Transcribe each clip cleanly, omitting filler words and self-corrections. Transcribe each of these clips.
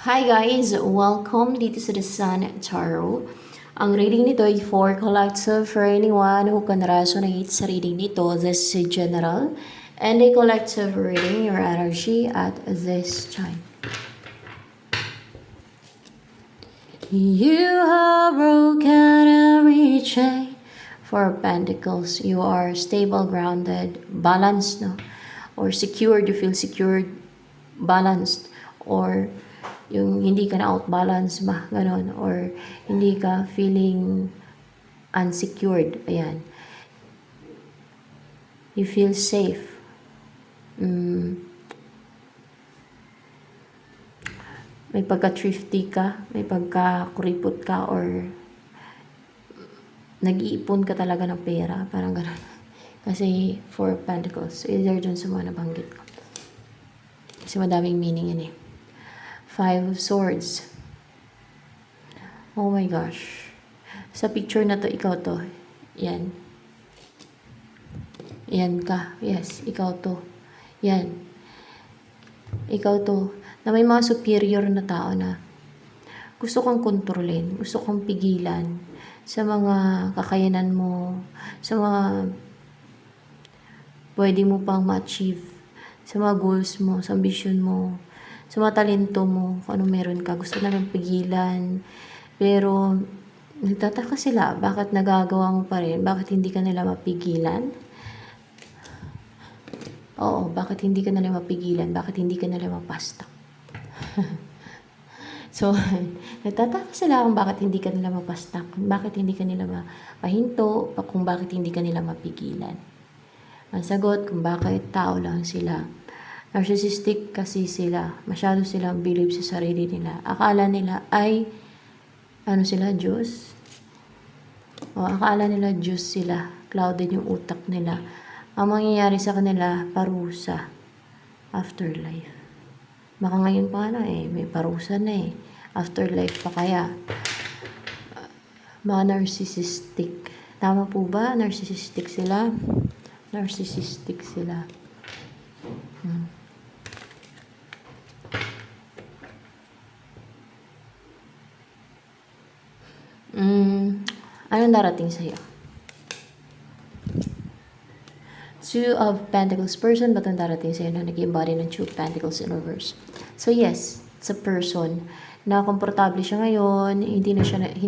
Hi guys! Welcome dito sa The Sun Tarot. Ang reading nito ay for collective for anyone who can resonate sa reading nito. This is general and a collective reading your energy at this time. You have broken every chain. Four of Pentacles. You are stable, grounded, balanced, no? Or secured. You feel secured, balanced, or yung hindi ka na outbalance ba, ganon, or hindi ka feeling unsecured, ayan. You feel safe. May pagka-thrifty ka, may pagka-kuripot ka, or nag-iipon ka talaga ng pera, parang ganon. Kasi Four of Pentacles, so either dun sa mga nabanggit ko. Kasi madaming meaning yan eh. Five of Swords. Oh my gosh. Sa picture na to, ikaw to. Yan. Yan ka. Yes, ikaw to. Yan. Ikaw to. Na may mga superior na tao na gusto kang kontrolin, gusto kang pigilan sa mga kakayanan mo, sa mga pwede mo pang ma-achieve, sa mga goals mo, sa ambition mo, sa mga talento mo, kung ano meron ka, gusto nalang pigilan. Pero nagtataka sila, bakit nagagawa mo pa rin? Bakit hindi ka nila mapigilan? Oo, bakit hindi ka nila mapigilan? Bakit hindi ka nila mapastak? So, nagtataka sila kung bakit hindi ka nila mapastak, bakit hindi ka nila mapahinto, kung bakit hindi ka nila mapigilan. Ang sagot kung bakit tao lang sila. Narcissistic kasi sila. Masyado silang believe sa sarili nila. Akala nila ay, ano sila, Diyos? O akala nila Diyos sila. Clouded yung utak nila. Ang mangyayari sa kanila, parusa. Afterlife. Baka ngayon pa na eh, may parusa na eh. Afterlife pa kaya. Mga narcissistic. Tama po ba? Narcissistic sila? Narcissistic sila. Anong darating sa'yo? Two of Pentacles person, ba't ang darating sa'yo na nag-embody ng Two of Pentacles in reverse? So yes, it's a person na komportable siya ngayon, hindi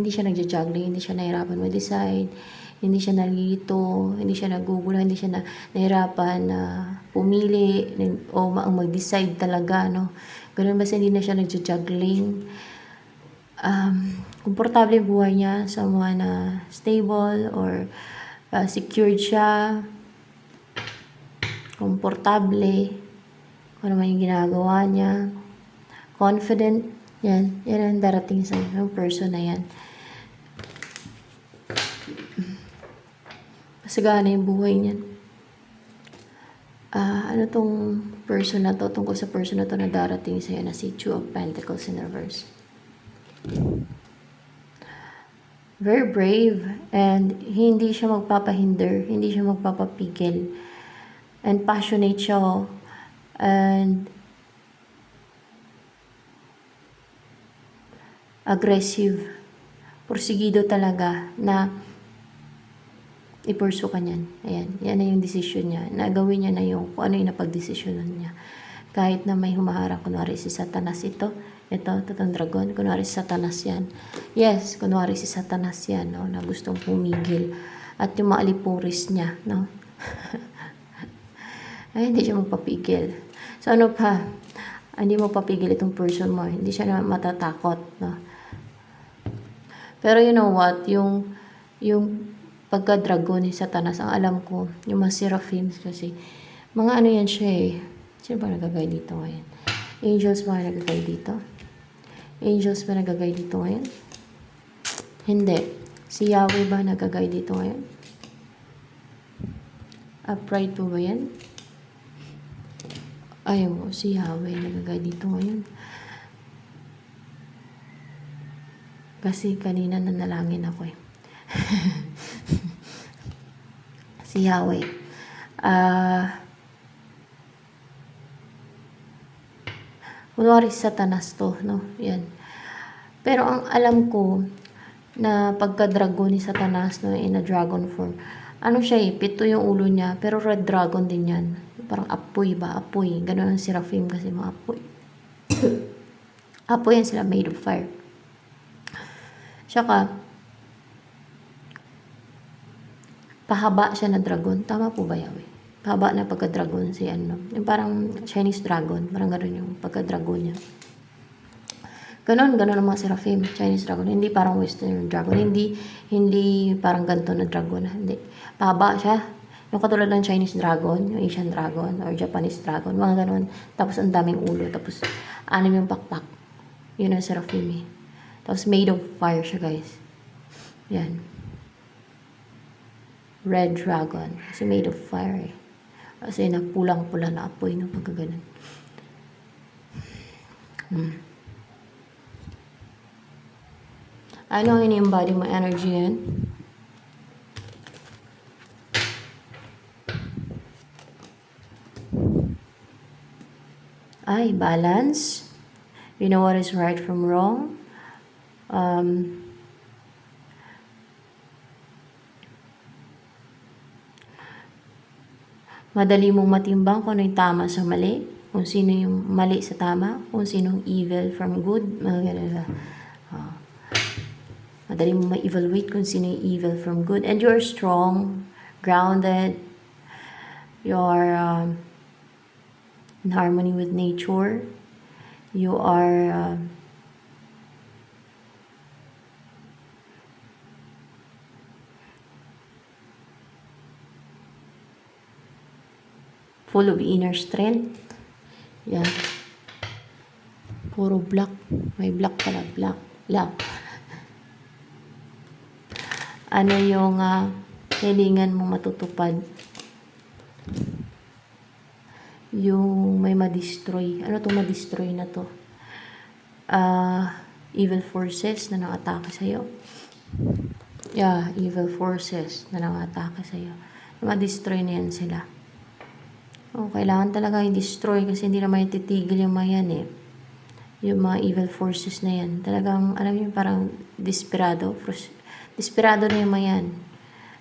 siya nagja-juggling, hindi siya nahirapan mag-decide, hindi siya nalilito, hindi siya nagugulo, hindi siya nahirapan na pumili o mag-decide talaga, no? Ganun basta hindi na siya nagja-juggling. Komportable yung buhay niya, someone na stable or secured siya, komportable, kung ano man yung ginagawa niya, confident, yan ang darating sa yung person na yan. Masagana yung buhay niyan. Ano tong person na to, tungkol sa person na to na darating sa'yo na si Two of Pentacles in reverse? Very brave and hindi siya magpapahinder, hindi siya magpapapigil, and passionate siya and aggressive, porsigido talaga na i-pursue ka niyan. Ayan, yan na yung decision niya. Nagawin niya na yung kung ano yung napag-desisyonan niya. Kahit na may humaharang, kunwari si Satanas ito, itong dragon, kunwari si Satanas yan. Yes, kunwari si Satanas yan, no, na gustong pumigil. At yung mga alipuris niya, no. Ay, hindi siya magpapigil. So, ano pa? Hindi mo papigil itong person mo. Hindi siya na matatakot, no. Pero you know what? Yung pagka-dragon ni Satanas, ang alam ko, yung mga seraphims kasi, mga ano yan siya eh. Sino ba nagagay dito ngayon? Angels ba nagagay dito? Angels ba nagagay dito ngayon? Hindi. Si Yahweh ba nagagay dito ngayon? Upright po ba yan? Ayaw mo, si Yahweh nagagay dito ngayon. Kasi kanina nanalangin ako eh. Si Yahweh. Kunwari Satanas to, no? Yan. Pero ang alam ko, na pagka-dragon ni Satanas, no, in a dragon form, ano siya eh, pito yung ulo niya, pero red dragon din yan. Parang apoy ba? Apoy. Ganun ang seraphim kasi mga apoy. Apoy yan sila, made of fire. Tsaka, pahaba siya na dragon. Tama po ba, Yahweh? Pahaba na pagka-dragon si ano. Yung parang Chinese dragon. Parang ganun yung pagka-dragon niya. Ganon ang mga seraphim, Chinese dragon. Hindi parang Western dragon. Hindi parang ganito na dragon. Hindi. Pahaba siya. Yung katulad ng Chinese dragon, yung Asian dragon, or Japanese dragon. Mga ganon. Tapos ang daming ulo. Tapos anim yung pakpak. Yun ang seraphim eh. Tapos made of fire siya, guys. Yan. Red dragon. Kasi made of fire eh. Kasi napulang-pula na apoy no pagkaganon. Ano ang ini-embody mo energy yan? Ay, balance. You know what is right from wrong. Madali mong matimbang kung ano yung tama sa mali. Kung sino yung mali sa tama. Kung sino yung evil from good. Mga ganun. Madali mo ma-evaluate kung sino yung evil from good. And you're strong, grounded, you're in harmony with nature. You are full of inner strength. Yeah. Puro black. May black pala. Black. Ano yung hilingan mo matutupad? Yung may ma-destroy. Ano to ma-destroy na to? Evil forces na nang-atake sa'yo. Yeah, evil forces na nang-atake sa'yo. Ma-destroy na yan sila. Kailangan talaga i-destroy kasi hindi naman titigil yung mga yan eh. Yung mga evil forces na yan. Talagang, alam niyo, parang desperado na yung mga yan.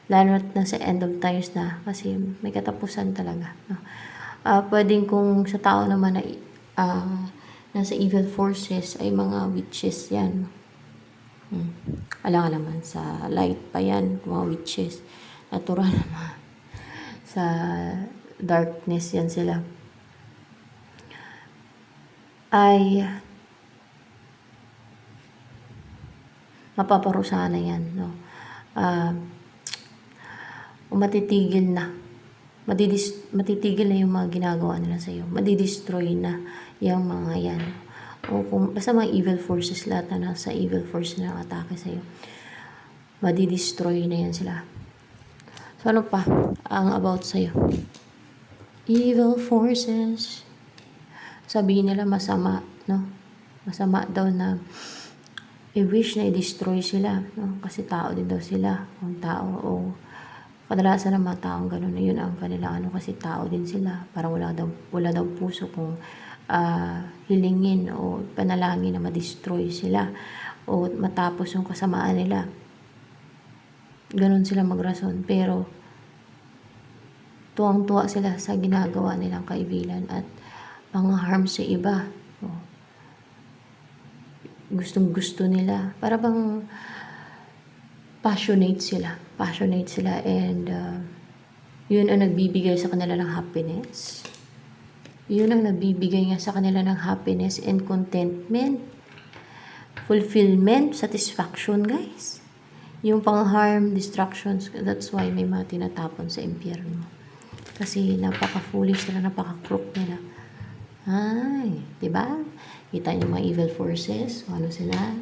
Lalo na sa end of times na kasi may katapusan talaga. No? Pwedeng kung sa tao naman na nasa evil forces ay mga witches yan. Alam naman sa light pa yan, mga witches. Natural naman. Sa darkness yan sila. Ay mapaparusahan na yan. No? Matitigil na. Matitigil na yung mga ginagawa nila sa iyo. Madidestroy na yung mga yan. O kung basta mga evil forces lahat na nasa evil forces na atake sa iyo. Madidestroy na yan sila. So ano pa ang about sa iyo? Evil forces. Sabihin nila masama, no? Masama daw na i-wish na i-destroy sila, no? Kasi tao din daw sila. Kung tao o kadalasan ng mga taong gano'n na yun ang kanila kasi tao din sila. Parang wala daw puso kung hilingin o panalangin na ma-destroy sila o matapos yung kasamaan nila. Ganon sila magrason. Pero tuwang-tuwa sila sa ginagawa nilang kaibilan at mga harm sa iba. Gustong-gusto nila. Para bang passionate sila and yun ang nagbibigay sa kanila ng happiness. Yun ang nagbibigay nga sa kanila ng happiness and contentment, fulfillment, satisfaction, guys. Yung pang-harm, distractions, that's why may mga tinatapon sa impyerno. Kasi napaka-foolish nila, napaka-crook nila. Ay, diba? Kita niyo mga evil forces, ano sila,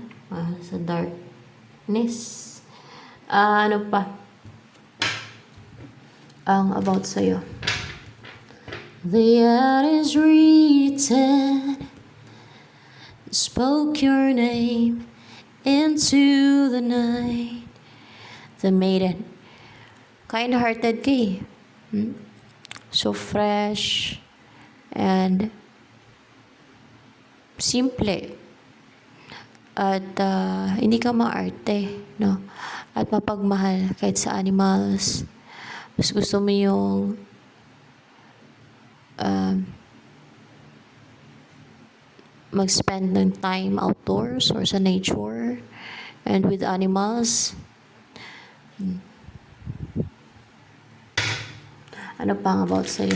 sa darkness. Ano pa? Ang about sa'yo. The earth is written, spoke your name into the night. The maiden, kind-hearted kay. So fresh and simple at hindi ka maarte, no? At mapagmahal kahit sa animals. Mas gusto mo yung mag-spend ng time outdoors or sa nature and with animals. Ano pang about sa'yo?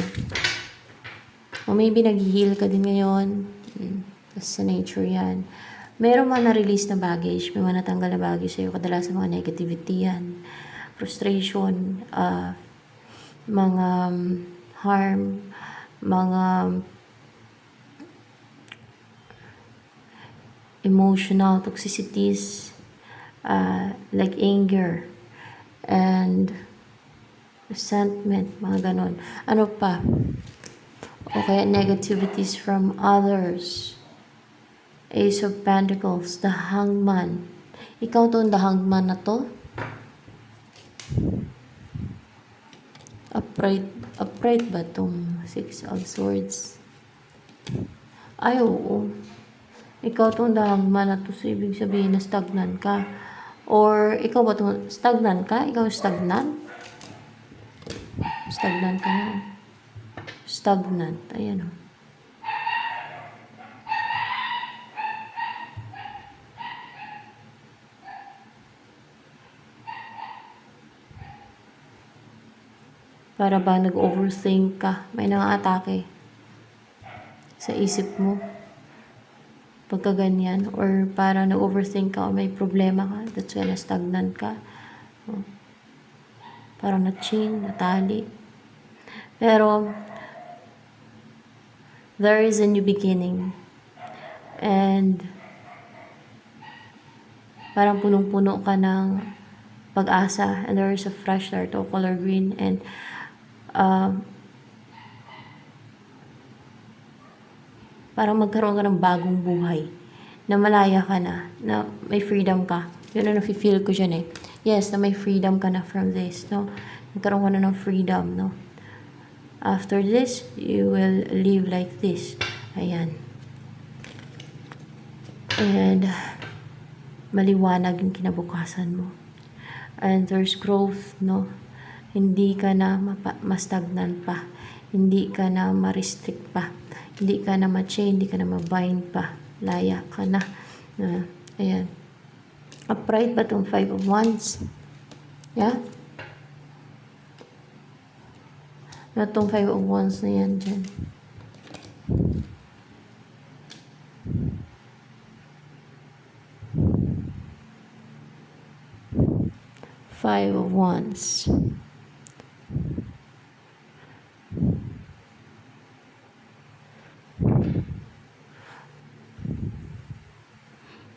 O maybe nag-heal ka din ngayon. Kasi sa nature yan. Meron mga na-release na baggage, may mga natanggal na baggage sa'yo. Kadalasan mga negativity yan. Frustration, mga harm, mga emotional toxicities, like anger, and resentment, mga ganon. Ano pa? O kaya negativities from others. Ace of Pentacles, the Hangman. Ikaw to, the Hangman na to. Upright ba tong Six of Swords? Ay, oo. Ikaw tong the Hangman na to, so ibig sabihin na stagnant ka. Or ikaw ba to, stagnant ka? Ikaw stagnant? Stagnant ka na. Stagnant. Ayan o. Para ba nag-overthink ka? May nangaatake sa isip mo. Pagka ganyan. Or para nag-overthink ka o may problema ka. That's why na-stagnant ka. Parang na-chain, natali. Pero, there is a new beginning. And, parang punong-puno ka ng pag-asa. And there is a fresh start of color green. And, parang magkaroon ka ng bagong buhay. Na malaya ka na may freedom ka. Yun ang nafe-feel ko dyan eh. Yes, na may freedom ka na from this, no? Nagkaroon ka na ng freedom, no? After this, you will live like this. Ayan. And, maliwanag yung kinabukasan mo. And there's growth, no? Hindi ka na mastagnan pa. Hindi ka na ma-restrict pa. Hindi ka na ma-chain, hindi ka na ma-bind pa. Laya ka na. Ayan. Upright ba itong Five of Wands? Yeah? Na itong Five of Wands na yan dyan. Five of Wands.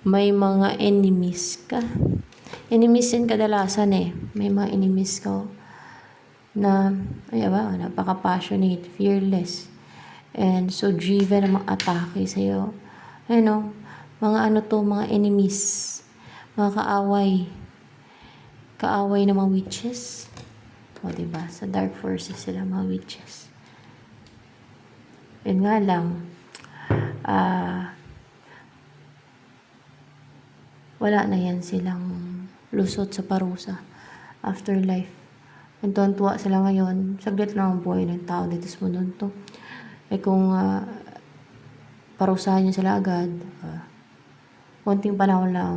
May mga enemies ka. Enemies din kadalasan eh. May mga enemies ka na, ay ba, napaka-passionate, fearless, and so driven na mga atake sa'yo. Ano, mga ano to, mga enemies, mga kaaway. Kaaway ng mga witches. O, diba? Sa dark forces sila, mga witches. Yun nga lang, wala na yan silang lusot sa parusa. Afterlife. Ang tuwa sila ngayon, saglit lang ang buhay ng tao dito sa mundo to. Eh kung parusahan niya sila agad, konting panahon lang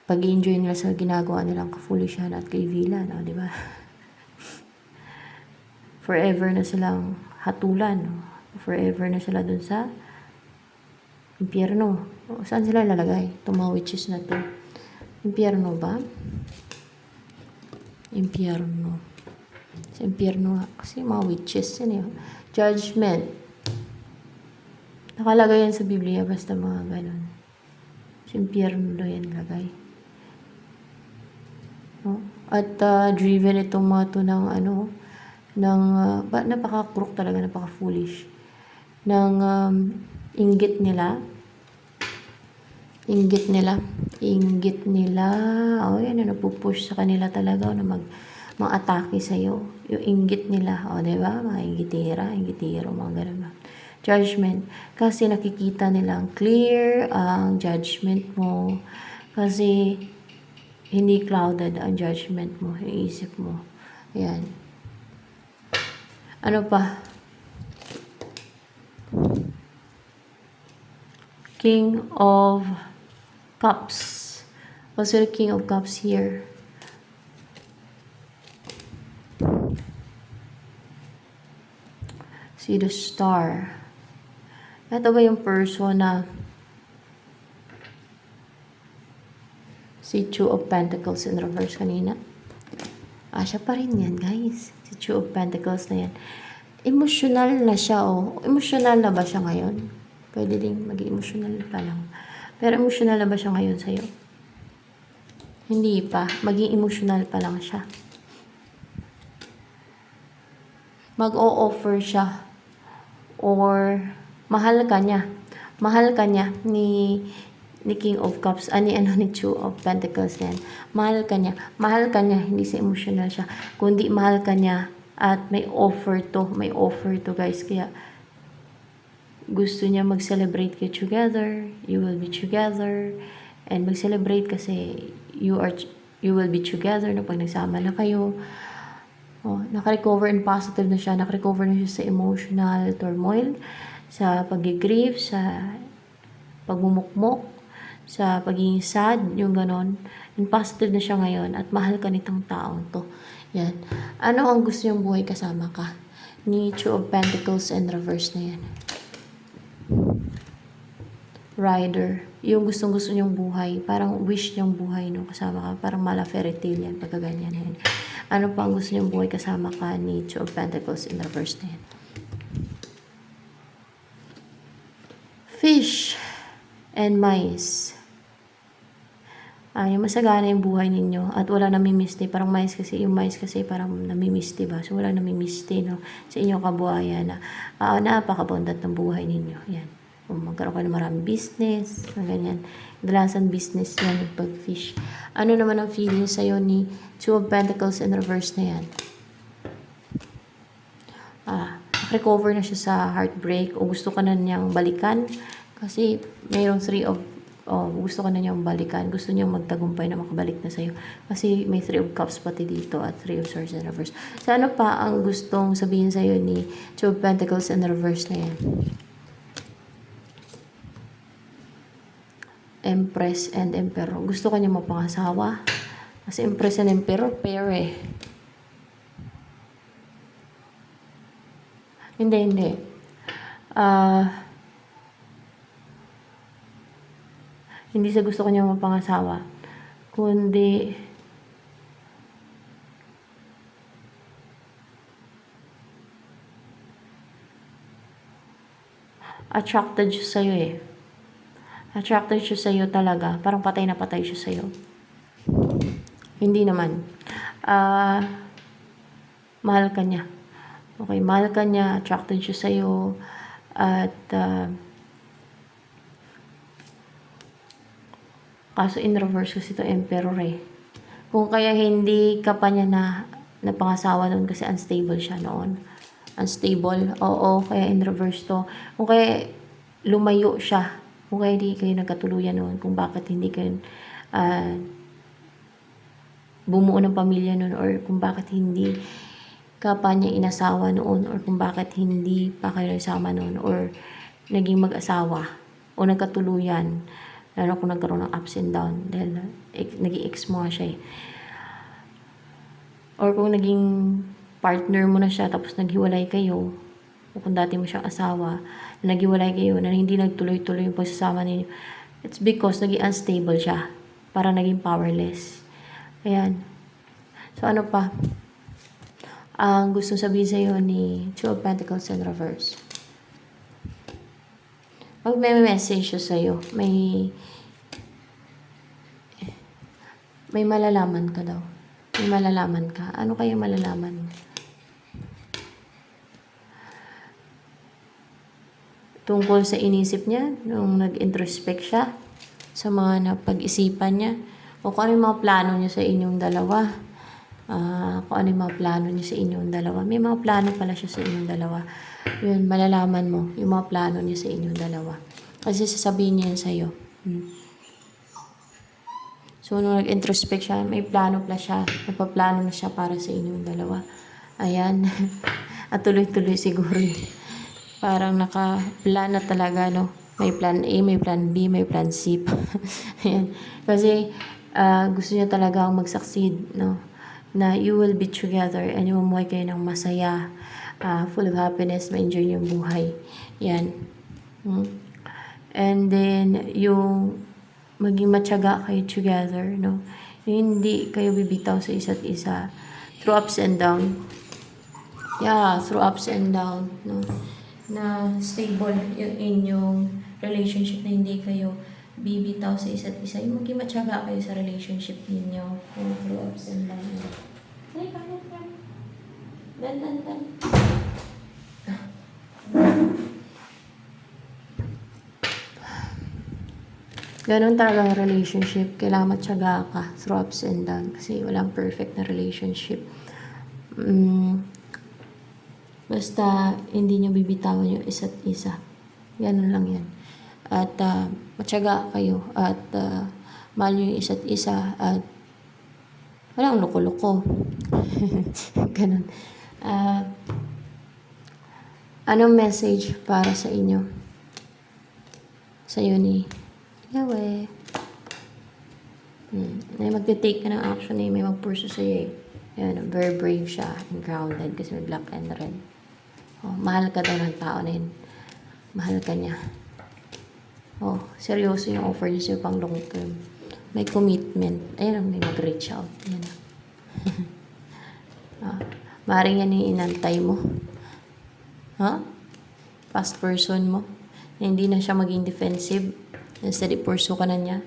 pag-enjoy nila sa ginagawa nilang kafulishan at kaivilan, di ba? Forever na silang hatulan, no? Forever na sila dun sa impyerno. Saan sila lalagay? Itong mga witches na to. Impyerno ba? Impyerno. Sa impyerno nga. Kasi mga witches yan eh. Judgment. Nakalagay yan sa Biblia basta mga ganun. Sa impyerno yan lagay. No? At driven itong mga to ng ano, ng napaka-crook talaga, napaka-foolish. Ng inggit nila. Inggit nila. O yan, napupush sa kanila talaga na mga atake sa'yo. Yung inggit nila, o diba? Mga inggitero, mga ganun. Judgment. Kasi nakikita nilang clear ang judgment mo. Kasi hindi clouded ang judgment mo, yung isip mo. Ayan. Ano pa? King of Cups. Also the King of Cups here. See the Star. Ito ba yung person na si Two of Pentacles in reverse kanina? Siya pa rin yan, guys. Si Two of Pentacles na yan. Emotional na siya, oh. Emotional na ba siya ngayon? Pwede din maging emotional pa lang. Pero emotional na ba siya ngayon sa'yo? Hindi pa. Maging emotional pa lang siya. Mag-o-offer siya. Or mahal ka niya. Mahal ka niya ni King of Cups, ni Two of Pentacles yan. Mahal ka niya. Mahal ka niya, hindi sa emotional siya. Kundi mahal ka niya at may offer to guys. Kaya gusto niya mag-celebrate kayo together. You will be together. And mag-celebrate kasi you will be together na pag nagsama na kayo. Naka-recover and positive na siya. Naka-recover na siya sa emotional turmoil, sa pag-grieve, sa pagmumukmok, sa pagiging sad, yung ganon. And positive na siya ngayon at mahal ka nitong taong to. Yan. Ano ang gusto niyong buhay kasama ka? Ni Two of Pentacles and reverse na yan. Rider. Yung gustong-gusto niyong buhay. Parang wish niyong buhay no, kasama ka. Parang mala fairy tale yan. Pagkaganyan yan. Ano pa ang gusto niyong buhay kasama ka ni Two of Pentacles in reverse na yan? Fish and mice. Yung masagana yung buhay ninyo at wala namimisti. Parang mice kasi, yung mice kasi parang namimisti ba? So wala namimisti no, sa inyong kabuhayan na napakabondat ng buhay ninyo. Yan. Kung magkaroon ka ng maraming business, ganyan. Dalasan business yan yung pag-fish. Ano naman ang feeling sa'yo ni Two of Pentacles in reverse na yan? Recover na siya sa heartbreak o gusto ka na niyang balikan. Kasi mayroong gusto ka na niyang balikan. Gusto niyang magtagumpay na makabalik na sa'yo. Kasi may 3 of Cups pati dito at 3 of Swords in reverse. So ano pa ang gustong sabihin sa'yo ni Two of Pentacles in reverse na yan? Empress and Emperor. Gusto ka niya mapangasawa. Kasi Empress and Emperor, pair eh. Hindi. Hindi sa gusto ko niya mapangasawa. Kundi attracted siya sa'yo eh. Attracted siya sa'yo talaga. Parang patay na patay siya sa'yo. Hindi naman. Mahal ka niya. Okay, mahal ka niya. Attracted siya sa'yo. At kaso in reverse kasi ito Emperor eh. Kung kaya hindi ka pa niya napangasawa noon kasi unstable siya noon. Unstable. Oo, kaya in reverse to. Kung kaya lumayo siya. Kung kaya hindi kayo nagkatuluyan noon, kung bakit hindi kayo bumuo ng pamilya noon, or kung bakit hindi ka pa niya inasawa noon, or kung bakit hindi pa kayo nagsama noon, or naging mag-asawa, o nagkatuluyan, lalo kung nagkaroon ng ups and down, dahil naging ex mo siya eh. Or kung naging partner mo na siya, tapos naghiwalay kayo, o kung dati mo siyang asawa, na naghiwalay kayo, na hindi nagtuloy-tuloy yung pagsasama ninyo, it's because naging unstable siya. Para naging powerless. Ayan. So, ano pa? Ang gusto sabihin sa'yo ni Two of Pentacles in reverse. Pag may message siya sa'yo, may malalaman ka daw. May malalaman ka. Ano kaya malalaman mo? Tungkol sa inisip niya, nung nag-introspect siya sa mga napag-isipan niya, o kung ano yung mga plano niya sa inyong dalawa. kung ano yung mga plano niya sa inyong dalawa. May mga plano pala siya sa inyong dalawa. Yun, malalaman mo yung mga plano niya sa inyong dalawa. Kasi sasabihin niya yan sa'yo. So, nung nag-introspect siya, may plano pala siya. Nagpaplano na siya para sa inyong dalawa. Ayan. At tuloy-tuloy siguro yun. Parang naka-plan na talaga, no? May plan A, may plan B, may plan C pa. Ayan. Kasi, gusto niya talaga mag-succeed, no? Na you will be together and mamuhay kayo ng masaya, full of happiness, ma-enjoy yung buhay. Yan. And then, yung maging matyaga kayo together, no? Yung hindi kayo bibitaw sa isa't isa through ups and down. Yeah, through ups and down, no? Na stable yung inyong relationship, na hindi kayo bibitaw sa isa't isa. Yung maging matyaga kayo sa relationship ninyo, through ups and down. Ay, kanan. Dan. Ganun talaga ang relationship. Kailangan matyaga ka through ups and down. Kasi walang perfect na relationship. Basta hindi nyo bibitawan yung isa't isa. Ganun lang yan. At matyaga kayo. At mahal nyo yung isa't isa. At walang loko-loko. Ganun. Anong message para sa inyo? Sa'yo ni Yahweh. May magte-take ka ng action eh. May mag-pursue sa'yo eh. Yan, very brave siya and grounded kasi may black and red. Mahal ka daw ng tao na yun. Mahal ka niya. Seryoso yung offer niya sa'yo pang long term. May commitment. Ayun, may mag-reach out. Yan. Maaaring yan yung inantay mo. Past person mo. Na hindi na siya maging defensive. Instead, pursue ka na niya.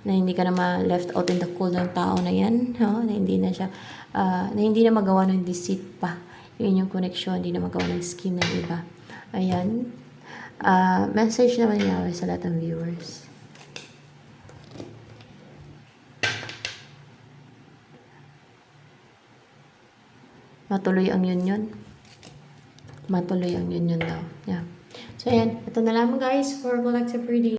Na hindi ka na ma-left out in the cold ng tao na yan. Na hindi na siya, na hindi na magawa ng deceit pa. Yung inyong connection, hindi na magawa ng scheme ng iba. Ayan. Message naman niya sa lahat ng viewers. Matuloy ang yun. Matuloy ang yun daw. Yeah. So, ayan. Ito na lamang guys for collective reading.